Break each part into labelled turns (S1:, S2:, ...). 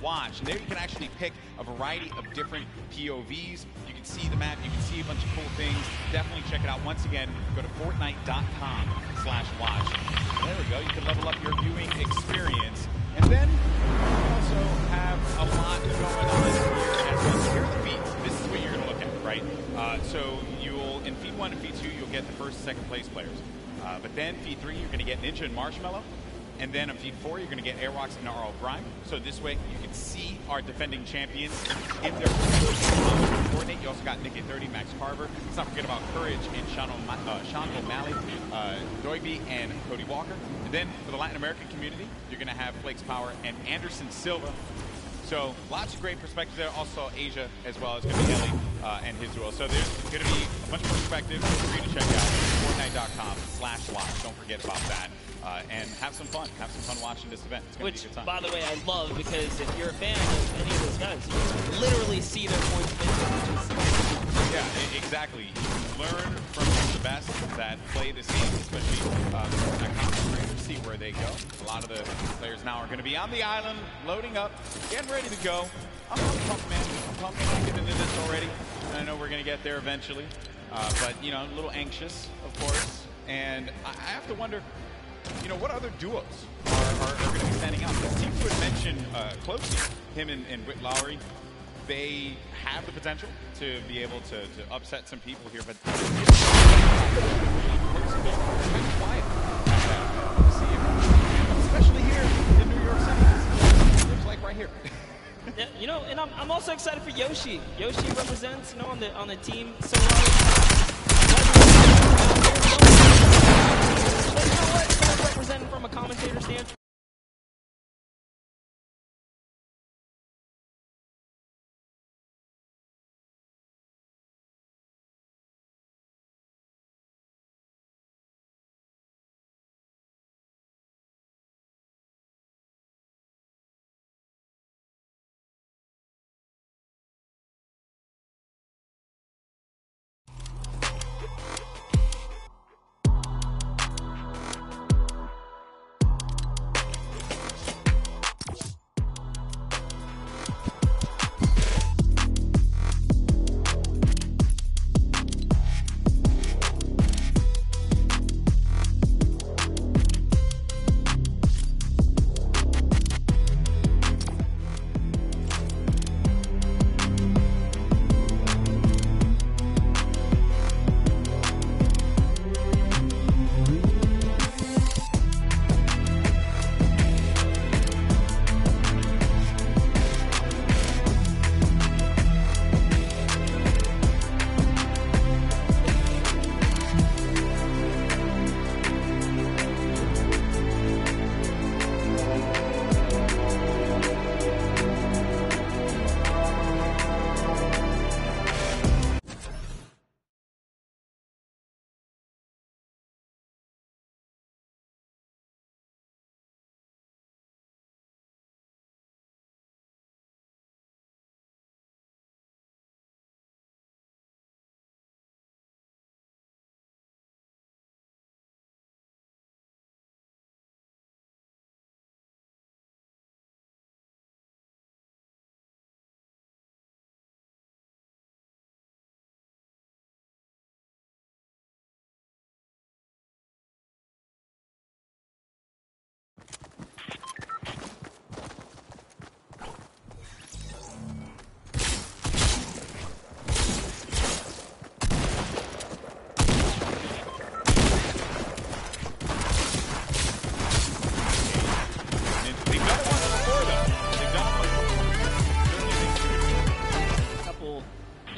S1: watch. And there you can actually pick a variety of different POVs. You can see the map, you can see a bunch of cool things. Definitely check it out. Once again, go to Fortnite.com/watch. There we go. You can level up your viewing experience. And then you also have a lot going on here as well. So here are the feeds. This is what you're going to look at, right? So you'll, in feed 1 and feed 2, you'll get the first and second place players. But then feed 3, you're going to get Ninja and Marshmallow. And then on feed 4, you're going to get Airwalks and RL Grime. So this way, you can see our defending champions in their coordinate. You also got Nick at 30, Max Carver. Let's not forget about Courage and Sean O'Malley, Doigby, and Cody Walker. And then for the Latin American community, you're going to have Flakes Power and Anderson Silva. So lots of great perspectives there. Also Asia as well as going to be Ellie and his duel. So there's going to be a bunch of perspectives for you to check out. Fortnite.com/watch. Don't forget about that. And have some fun. Have some fun watching this event. It's going to be a good time.
S2: By the way, I love, because if you're a fan of any of those guys, you can literally see their points of interest.
S1: Yeah, exactly. You can learn from the best that play this game, especially see where they go. A lot of the players now are going to be on the island, loading up, getting ready to go. I'm pumped, man. I'm pumped. I'm getting into this already. And I know we're going to get there eventually. But, you know, a little anxious, of course. And I have to wonder, you know, what other duos are going to be standing out? The team would mention closely, him and Whit Lowry. They have the potential to be able to upset some people here, but it's kind of quiet. Especially here in New York City. Looks like right here.
S2: Yeah, you know, and I'm also excited for Yoshi. Yoshi represents, you know, on the team so well. But you know what? Representing from a commentator standpoint.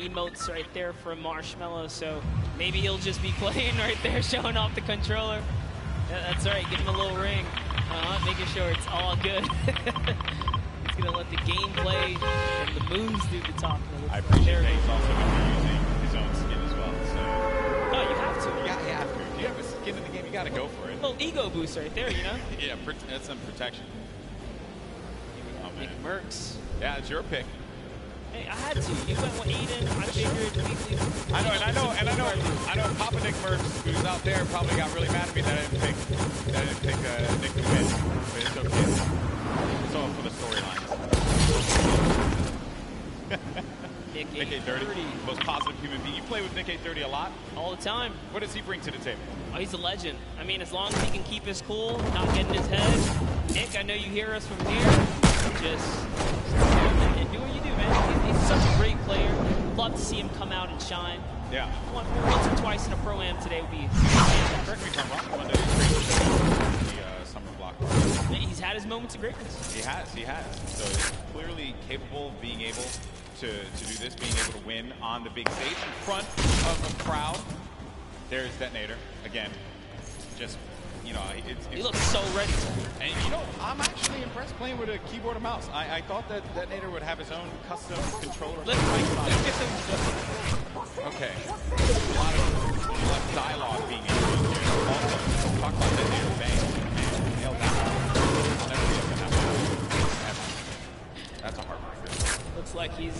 S2: Emotes right there from Marshmallow, so maybe he'll just be playing right there, showing off the controller. Yeah, that's right, give him a little ring, making sure it's all good. He's gonna let the gameplay and the moves do the talking.
S1: I appreciate that he's also going to be using his own skin as well. So.
S2: No, you have to.
S1: You have to. If you have a skin in the game, you got to go for it.
S2: A little ego boost right there, you know?
S1: Yeah, that's some protection.
S2: Oh, man. Mercs.
S1: Yeah, it's your pick.
S2: Hey, I had to. You went with Aiden. I figured weekly.
S1: I know. Papa Nick Merckx, who's out there, probably got really mad at me that I didn't pick Nick to win. But it's okay. It's all for the storylines. most positive human being. You play with Nick 830 a lot.
S2: All the time.
S1: What does he bring to the table?
S2: Oh, he's a legend. I mean, as long as he can keep his cool, not get in his head. Nick, I know you hear us from here. Just and do what you do, man. He's such a great player. Love to see him come out and shine.
S1: Yeah.
S2: Once or twice in a pro-am today would be.
S1: Correct me if I'm wrong. One day the summer block.
S2: He's had his moments of greatness.
S1: He has. So he's clearly capable of being able to do this, being able to win on the big stage in front of a crowd. There's Detonator again. Just, you know,
S2: he looks so ready.
S1: And you know, I'm actually impressed playing with a keyboard and mouse. I thought that Detonator would have his own custom controller.
S2: Let's get some.
S1: Okay. A lot of dialogue being introduced here. Also, talk about Detonator bang. Man, nailed that. I'll never be able to have that. That's a hard one.
S2: Looks like he's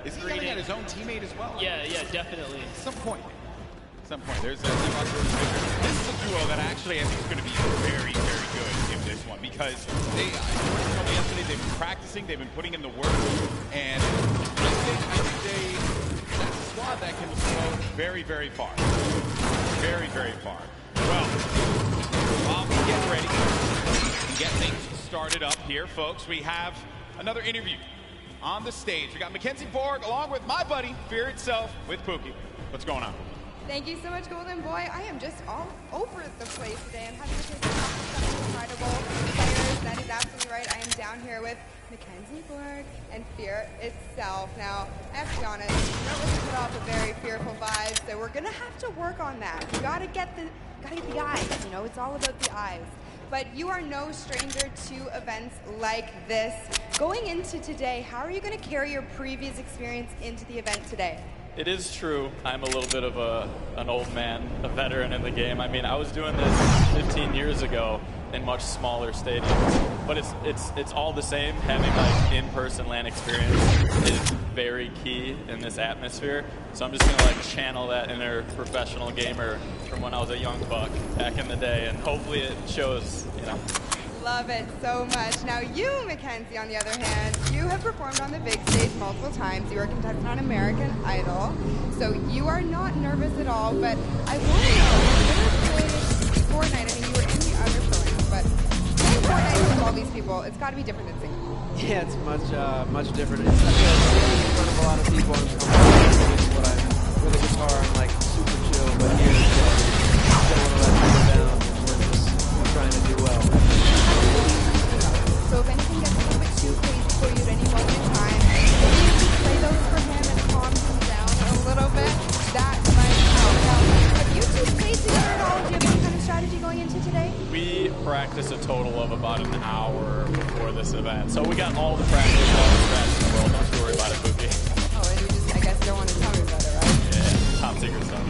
S1: Is he yelling at his own teammate as well?
S2: Yeah, definitely.
S1: At some point. There's this is a duo that actually I think is going to be very, very good in this one because yesterday they've been practicing, they've been putting in the work, and I think that's a squad that can go very, very far. Very, very far. Well, while we get ready and get things started up here, folks, we have another interview on the stage. We got Mackenzie Borg along with my buddy, Fear Itself, with Pookie. What's going on?
S3: Thank you so much, Golden Boy. I am just all over the place today. I'm having to take some incredible players. That is absolutely right. I am down here with Mackenzie Borg and Fear Itself. Now, I have to be honest, you don't really put off a very fearful vibe, so we're gonna have to work on that. You gotta get the eyes. You know, it's all about the eyes. But you are no stranger to events like this. Going into today, how are you gonna carry your previous experience into the event today?
S4: It is true. I'm a little bit of an old man, a veteran in the game. I mean, I was doing this 15 years ago in much smaller stadiums, but it's all the same. Having like in-person LAN experience is very key in this atmosphere. So I'm just gonna like channel that inner professional gamer from when I was a young buck back in the day, and hopefully it shows, you know.
S3: Love it so much. Now you, Mackenzie, on the other hand, you have performed on the big stage multiple times. You were a contestant on American Idol, so you are not nervous at all, but I want to know, you played Fortnite, I mean, you were in the other programs, but playing Fortnite with all these people, it's got to be different than singing.
S5: Yeah, it's much different. It's like singing in front of a lot of people and with a guitar, I'm like super chill, but here, don't want to let people down. We're just trying to do well.
S3: So if anything gets a little bit too crazy for you at any moment in time, maybe you just play those for him and calm him down a little bit. That might help. Now, have you two played together at all? Do you have any kind of strategy going into today?
S4: We practiced a total of about an hour before this event. So we got all the practice, all the strategy in the world. Don't you worry about it, Pookie.
S3: Oh, and you just, I guess, don't want to tell me about it, right?
S4: Yeah, top secret stuff.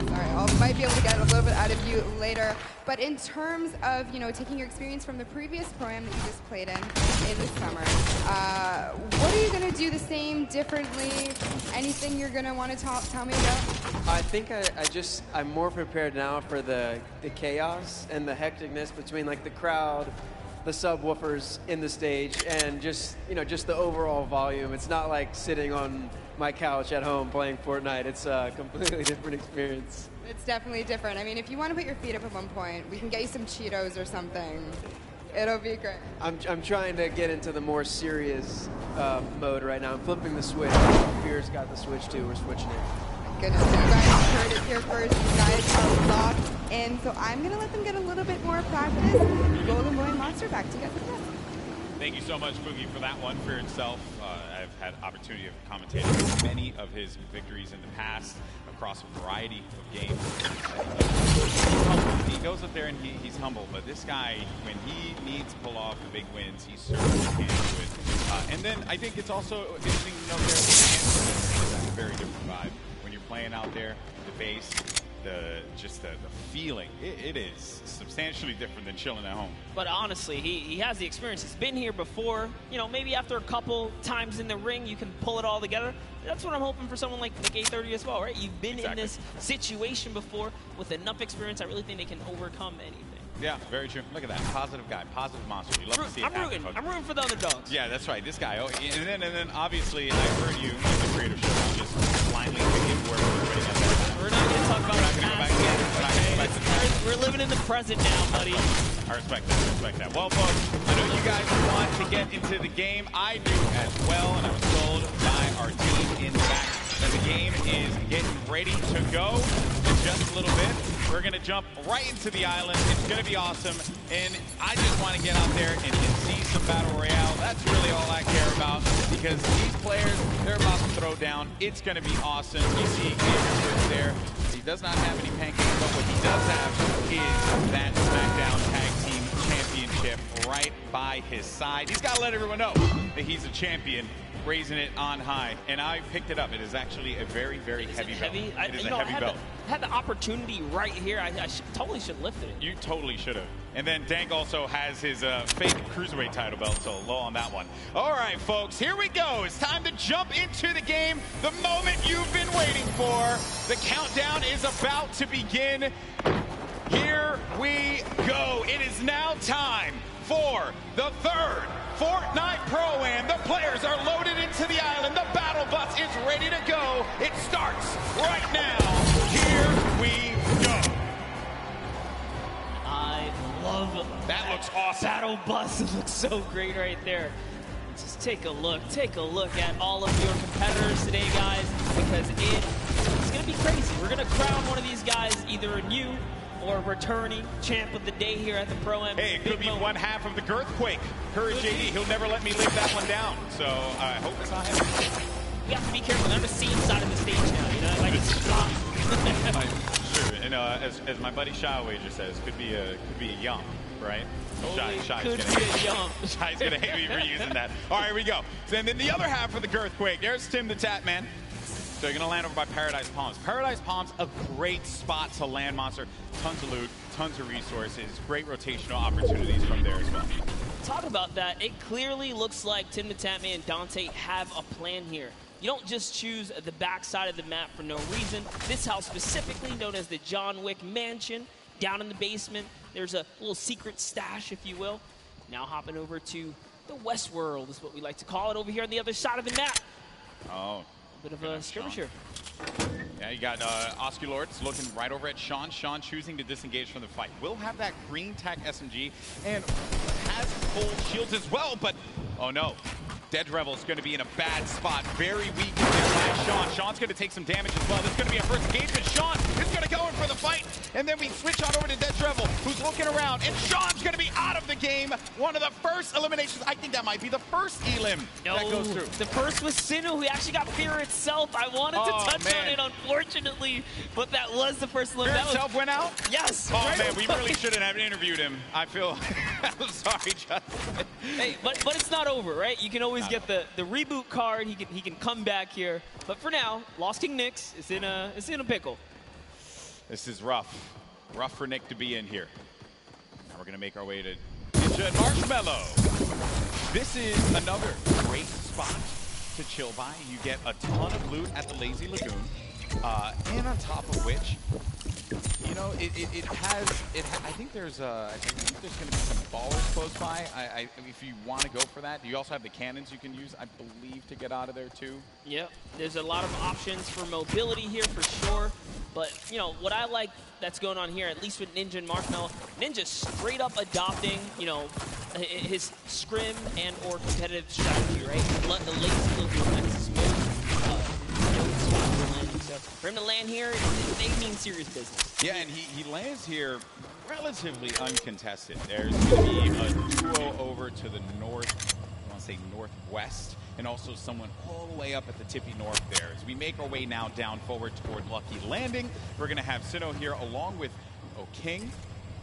S3: Sorry, I might be able to get a little bit out of you later. But in terms of, you know, taking your experience from the previous pro-am that you just played in the summer, what are you going to do the same, differently? Anything you're going to want to tell me about?
S5: I think I'm more prepared now for the chaos and the hecticness between like the crowd, the subwoofers in the stage, and just, you know, just the overall volume. It's not like sitting on my couch at home playing Fortnite. It's a completely different experience.
S3: It's definitely different. I mean, if you want to put your feet up at one point, we can get you some Cheetos or something. It'll be great.
S5: I'm trying to get into the more serious mode right now. I'm flipping the switch. Fear's got the switch too. We're switching it.
S3: Goodness, you guys heard it here first. You guys are locked in. So I'm going to let them get a little bit more practice. Golden Boy and Monster, back to you guys.
S1: Thank you so much, Boogie, for that one. For itself, I've had opportunity of commentating many of his victories in the past across a variety of games. He goes up there and he's humble, but this guy, when he needs to pull off the big wins, he certainly can do it. And then I think it's also interesting to note there that it's a very different vibe when you're playing out there, the bass, the feeling. It is substantially different than chilling at home.
S2: But honestly, he has the experience. He's been here before. You know, maybe after a couple times in the ring, you can pull it all together. That's what I'm hoping for someone like Nick 830 as well, right? You've been in this situation before with enough experience. I really think they can overcome anything.
S1: Yeah, very true. Look at that. Positive guy, positive monster. You love to see it happen, folks.
S2: I'm rooting for the underdogs.
S1: Yeah, that's right. This guy. Oh, and then obviously, I heard you in the creative show just blindly picking where we're winning at that.
S2: We're not going to talk about
S1: We're not going to go back to that. We're not going to go back to that.
S2: We're living in the present now, buddy.
S1: I respect that. I respect that. Well, folks, I know you guys want to get into the game. I knew as well, and I was told by our team in the back that the game is getting ready to go in just a little bit. We're going to jump right into the island. It's going to be awesome, and I just want to get out there and see some Battle Royale. That's really all I care about, because these players, they're about to throw down. It's going to be awesome. You see Gabriel there. He does not have any pancakes, but what he does have is that SmackDown Tag Team Championship right by his side. He's got to let everyone know that he's a champion, raising it on high, and I picked it up. It is actually a very, very heavy belt. It is a heavy belt.
S2: I had the opportunity right here. I totally should have lifted it.
S1: You totally should have. And then Dank also has his fake Cruiserweight title belt, so low on that one. All right, folks, here we go. It's time to jump into the game, the moment you've been waiting for. The countdown is about to begin. Here we go. It is now time for the third Fortnite Pro-Am. The players are loaded into the island. The battle bus is ready to go. It starts right now. Here we go.
S2: I love
S1: that. Looks awesome.
S2: Battle bus. It looks so great right there. Just take a look. Take a look at all of your competitors today, guys, because it's going to be crazy. We're going to crown one of these guys either a new or returning champ of the day here at the Pro-Am.
S1: Hey, it could be one half of the Girthquake. Courage JD, he'll never let me live that one down. So I hope it's not him.
S2: You have to be careful. I'm on the same side of the stage now, you know? Like, it's
S1: Sure, and as my buddy Shawwager says, could be a yum, right? Shy's gonna hate me for using that. All right, here we go. So, and then the other half of the Girthquake, there's Tim the Tap Man. So you're going to land over by Paradise Palms. Paradise Palms, a great spot to land monster. Tons of loot, tons of resources, great rotational opportunities from there as well.
S2: Talk about that. It clearly looks like Tim the Tatman and Dante have a plan here. You don't just choose the backside of the map for no reason. This house specifically, known as the John Wick Mansion, down in the basement. There's a little secret stash, if you will. Now hopping over to the West World is what we like to call it over here on the other side of the map.
S1: Oh.
S2: Bit of a skirmisher.
S1: Yeah, you got Osculords looking right over at Sean. Sean choosing to disengage from the fight. Will have that green tack SMG and has full shields as well, but oh no. Dead Revel's going to be in a bad spot. Very weak against Sean. Sean's going to take some damage as well. This is going to be a first engagement. Sean is going to go in for the fight. And then we switch on over to Dead Revel, who's looking around. And Sean's going to be out of the game. One of the first eliminations. I think that might be the first elim that goes through.
S2: The first was Sinu, who actually got Fear itself. I wanted to touch on it, unfortunately. But that was the first elimination.
S1: Fear itself went out?
S2: Yes.
S1: Oh, right man, we really shouldn't have interviewed him. I feel... I'm sorry, Justin.
S2: Hey, but it's not over, right? You can always get the reboot card. He can come back here. But for now, Lost King Nyx is in a pickle.
S1: This is rough. Rough for Nick to be in here. Now we're going to make our way to Ninja and Marshmallow. This is another great spot to chill by. You get a ton of loot at the Lazy Lagoon. And on top of which, you know, I think there's going to be some ballers close by. If you want to go for that, you also have the cannons you can use, I believe, to get out of there too.
S2: Yep, there's a lot of options for mobility here for sure. But you know what I like that's going on here, at least with Ninja and Marshmallow, Ninja straight up adopting, you know, his scrim and or competitive strategy, right? Let the Lazy Lagoon so for him to land here, they mean serious business.
S1: Yeah, and he lands here relatively uncontested. There's going to be a duo over to the north, I want to say northwest, and also someone all the way up at the tippy north there. As we make our way now down forward toward Lucky Landing, we're going to have Sinnoh here along with O'King.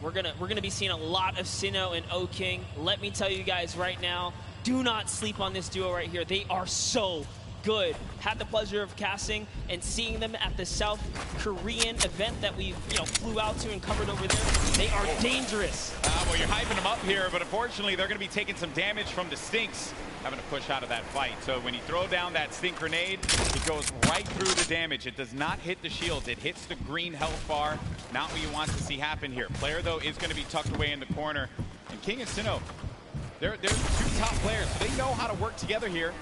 S2: We're gonna be seeing a lot of Sinnoh and O'King. Let me tell you guys right now, do not sleep on this duo right here. They are so good. Had the pleasure of casting and seeing them at the South Korean event that we flew out to and covered over there. They are dangerous.
S1: Well, you're hyping them up here, but unfortunately, they're going to be taking some damage from the Stinks, having to push out of that fight. So when you throw down that Stink grenade, it goes right through the damage. It does not hit the shields. It hits the green health bar. Not what you want to see happen here. Player, though, is going to be tucked away in the corner. And King and Sinnoh, they're two top players, so they know how to work together here,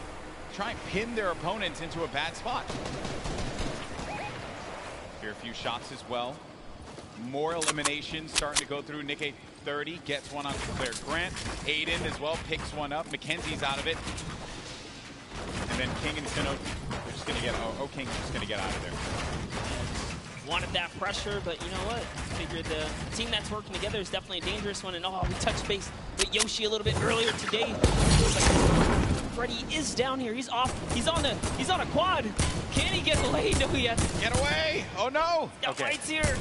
S1: try and pin their opponents into a bad spot. Here, a few shots as well. More eliminations starting to go through. Nick 30 gets one on Claire Grant. Aiden as well picks one up. Mackenzie's out of it. And then King and Sinnoh, they're just going to get, King's just going to get out of there.
S2: Wanted that pressure, but you know what? Figured the team that's working together is definitely a dangerous one. And we touched base with Yoshi a little bit earlier today. Freddy is down here. He's off. He's on a quad. Can he get away? No, he has.
S1: Get away! Oh no!
S2: The fight's here.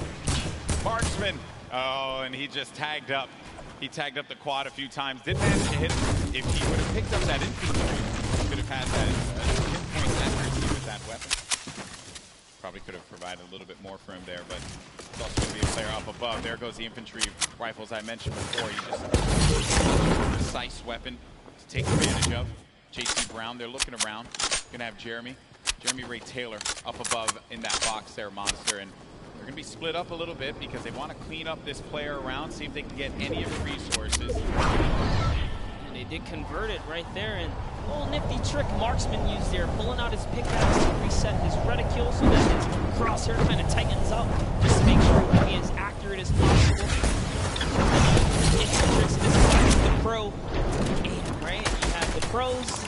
S1: Marksman. Oh, and he just tagged up. He tagged up the quad a few times. Didn't manage to hit him. If he would have picked up that infantry, he could have had that pinpoint accuracy with that weapon. Probably could have provided a little bit more for him there, but it's also going to be a player up above. There goes the infantry rifles I mentioned before. You just precise weapon to take advantage of. JT Brown, they're looking around. Going to have Jeremy Ray Taylor up above in that box there, Monster, and they're going to be split up a little bit because they want to clean up this player around, see if they can get any of the resources.
S2: And they did convert it right there, and a little nifty trick Marksman used there, pulling out his pickaxe to reset his reticule so that his crosshair kind of tightens up, just to make sure he can be as accurate as possible. It's the tricks, this is the pro aim, right? You have the pros.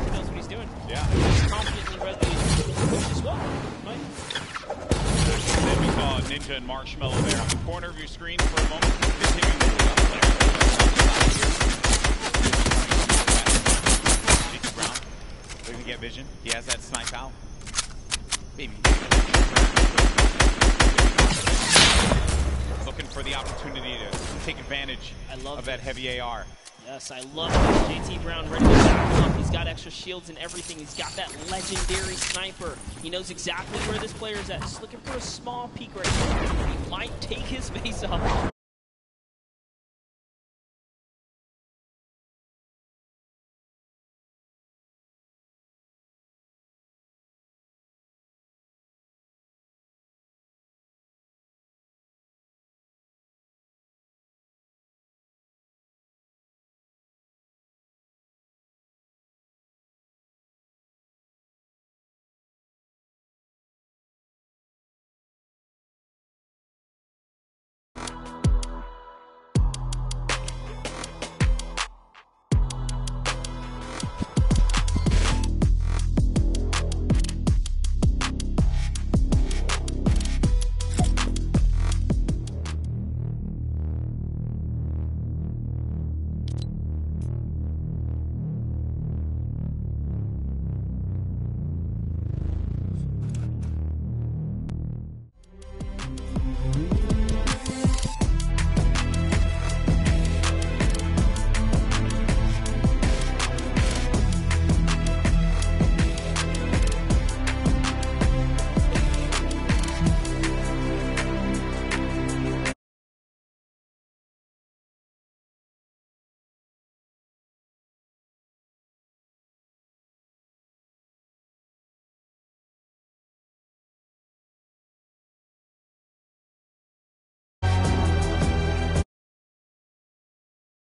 S2: He knows what he's doing.
S1: Yeah.
S2: He's confidently ready to push as well. Right?
S1: Then we saw Ninja and Marshmallow there on the corner of your screen for a moment. Continuing to move up there. JT Brown looking to get vision. He has that snipe out. Maybe. Looking for the opportunity to take advantage of that heavy AR.
S2: Yes, I love it. JT Brown ready to back him up. He's got extra shields and everything. He's got that legendary sniper. He knows exactly where this player is at. Just looking for a small peek right here. He might take his face off.